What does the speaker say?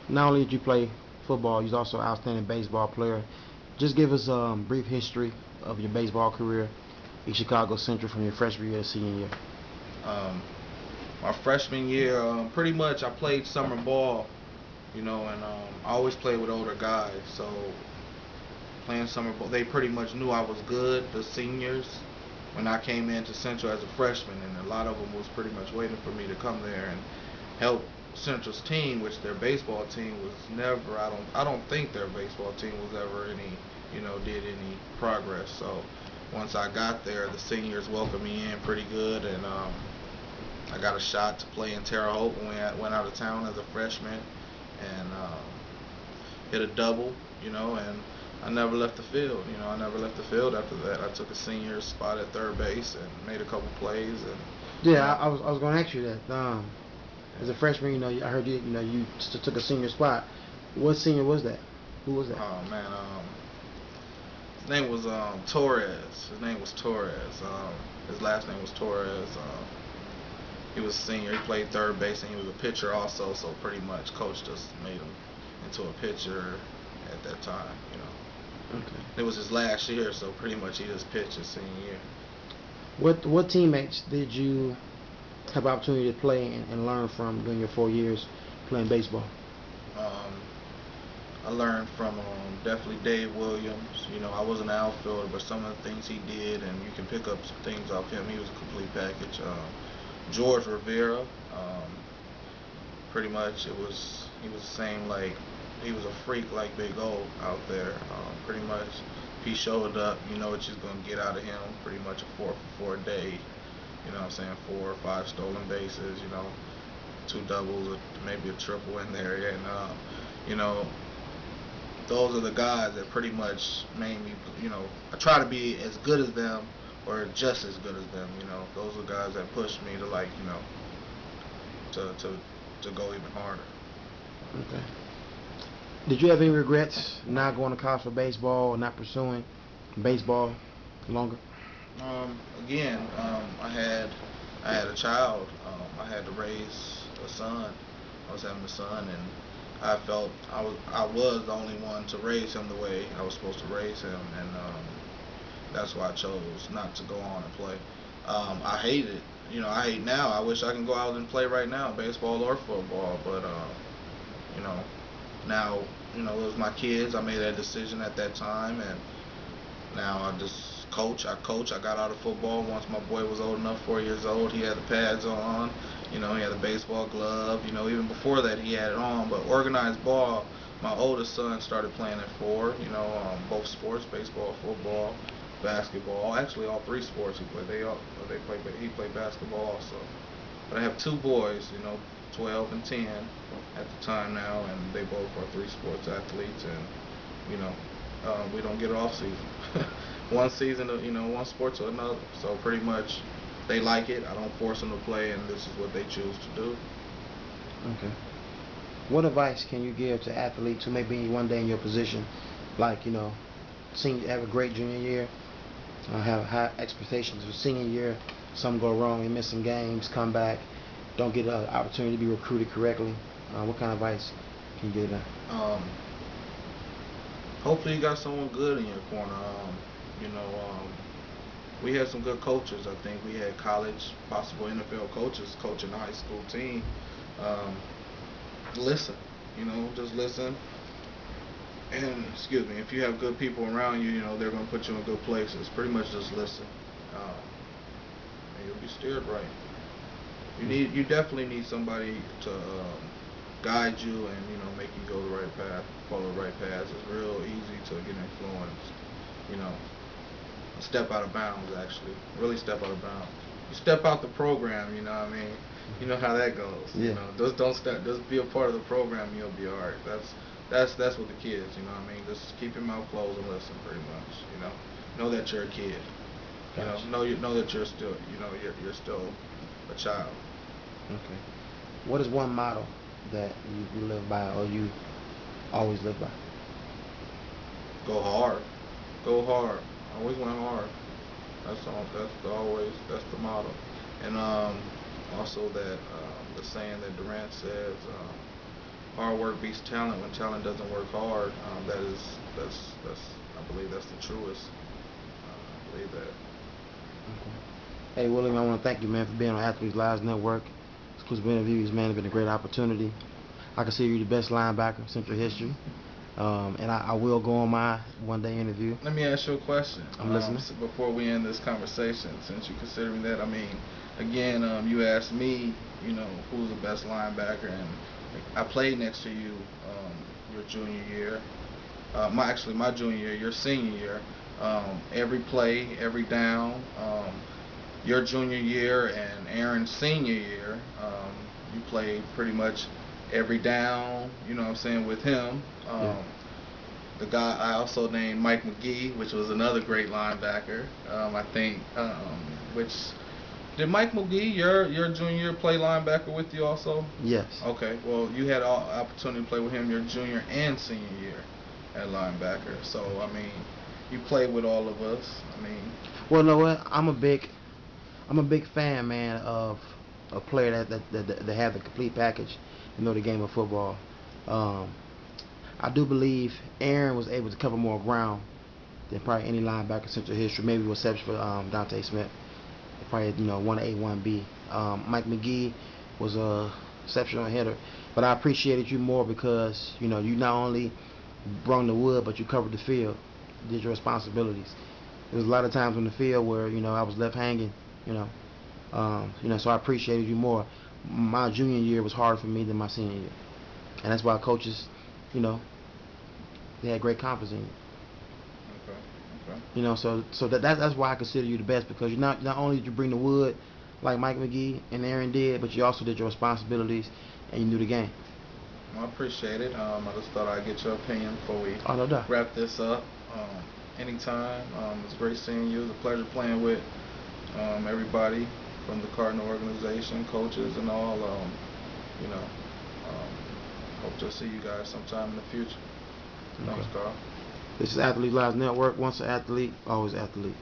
Not only did you play football, you're also an outstanding baseball player. Just give us a brief history of your baseball career in Chicago Central from your freshman year to senior year. Um, my freshman year, pretty much I played summer ball, and I always played with older guys. So playing summer ball, they pretty much knew I was good. The seniors, when I came into Central as a freshman, and a lot of them was pretty much waiting for me to come there and help Central's team, which their baseball team was never. I don't think their baseball team was ever did any progress. So once I got there, the seniors welcomed me in pretty good, and I got a shot to play in Terre Haute when we went out of town as a freshman, and hit a double, and I never left the field. I never left the field after that. I took a senior spot at third base and made a couple plays, and you Yeah, know, I was going to ask you that. As a freshman, I heard you took a senior spot. What senior was that? Who was that? oh man, his name was Torres. His name was Torres. His last name was Torres. He was a senior. He played third base and he was a pitcher also. So pretty much, coach just made him into a pitcher at that time. Okay. It was his last year, so pretty much he just pitched his senior year. What teammates did you have opportunity to play and learn from during your 4 years playing baseball? Um, I learned from definitely Dave Williams. I wasn't an outfielder, but some of the things he did, and you can pick up some things off him. He was a complete package. George Rivera, pretty much he was the same, like he was a freak like Big O out there. Pretty much, if he showed up, you know what you're gonna get out of him. Pretty much a 4 for 4 day. You know what I'm saying? 4 or 5 stolen bases. Two doubles, maybe a triple in there, and you know those are the guys that pretty much made me. I try to be as good as them or just as good as them. Those are the guys that pushed me to like to go even harder. Okay. Did you have any regrets not going to college for baseball or not pursuing baseball longer? Again, I had a child. I had to raise a son. I was having a son, and I was the only one to raise him the way I was supposed to raise him, and that's why I chose not to go on and play. I hate it. I hate now. I wish I can go out and play right now, baseball or football, but you know, now it was my kids. I made that decision at that time, and now I just coach. I coach. I got out of football once my boy was old enough, 4 years old. He had the pads on. He had a baseball glove. Even before that he had it on. But organized ball, my oldest son started playing at 4. Both sports, baseball, football, basketball. Actually, all three sports he played. They played. He played basketball also. But I have two boys. 12 and 10 at the time now, and they both are three sports athletes, and we don't get off season. One season, one sport to another. So pretty much, they like it. I don't force them to play, and this is what they choose to do. Okay. What advice can you give to athletes who may be one day in your position, like have a great junior year, have high expectations for senior year, some go wrong, they miss some games, come back, don't get an opportunity to be recruited correctly? What kind of advice can you give them? Um, Hopefully, you got someone good in your corner. You know, um, we had some good coaches. I think we had college, possible NFL coaches coaching the high school team. Um, Listen, just listen. And excuse me, if you have good people around you, they're gonna put you in good places. Pretty much just listen, and you'll be steered right. You definitely need somebody to guide you and make you go the right path, follow the right paths. It's real easy to get influenced. You know, step out of bounds actually, really step out of bounds. You step out the program. You know what I mean? You know how that goes. Yeah. Just don't step. Just be a part of the program. You'll be alright. That's what the kids. You know what I mean? Just keep your mouth closed and listen. Pretty much. Know that you're a kid. Gotcha. Know that you're still. You're still a child. Okay. What is one motto that you live by or you always live by? Go hard. Go hard. Always went hard. That's all. That's the motto. And also that the saying that Durant says, hard work beats talent when talent doesn't work hard. That's I believe that's the truest. I believe that. Okay. Hey, William, I want to thank you, man, for being on Athletes Lives Network. Exclusive interviews, man. It's been a great opportunity. I consider you the best linebacker in Central history. And I will go on my one-day interview. Let me ask you a question. I'm listening. So before we end this conversation, since you're considering that, I mean, again, you asked me, who's the best linebacker, and I played next to you your junior year. My junior year, your senior year. Every play, every down. Your junior year and Aaron's senior year, you played pretty much every down, you know what I'm saying, with him. Yeah. The guy I also named Mike McGee, which was another great linebacker. I think, which did Mike McGee, your junior year, play linebacker with you also? Yes. Okay, well, you had all opportunity to play with him your junior and senior year at linebacker. So, I mean, you played with all of us. I mean, well, you know what? I'm a big fan, man, of a player that have the complete package, the game of football. I do believe Aaron was able to cover more ground than probably any linebacker in Central history, maybe with exception for Dante Smith. Probably 1A, 1B. Mike McGee was a exceptional hitter, but I appreciated you more because you not only brung the wood, but you covered the field, did your responsibilities. There was a lot of times on the field where I was left hanging, so I appreciated you more. My junior year was harder for me than my senior year, and that's why coaches, they had great confidence in you. Okay. So that's why I consider you the best, because you not only did you bring the wood like Mike McGee and Aaron did, but you also did your responsibilities and you knew the game. Well, I appreciate it. I just thought I'd get your opinion before we No doubt. wrap this up. Anytime. It's great seeing you. It was a pleasure playing with everybody from the Cardinal organization, coaches, and all. Hope to see you guys sometime in the future. Thanks, Carl. This is Athlete Lives Network. Once an athlete, always athlete.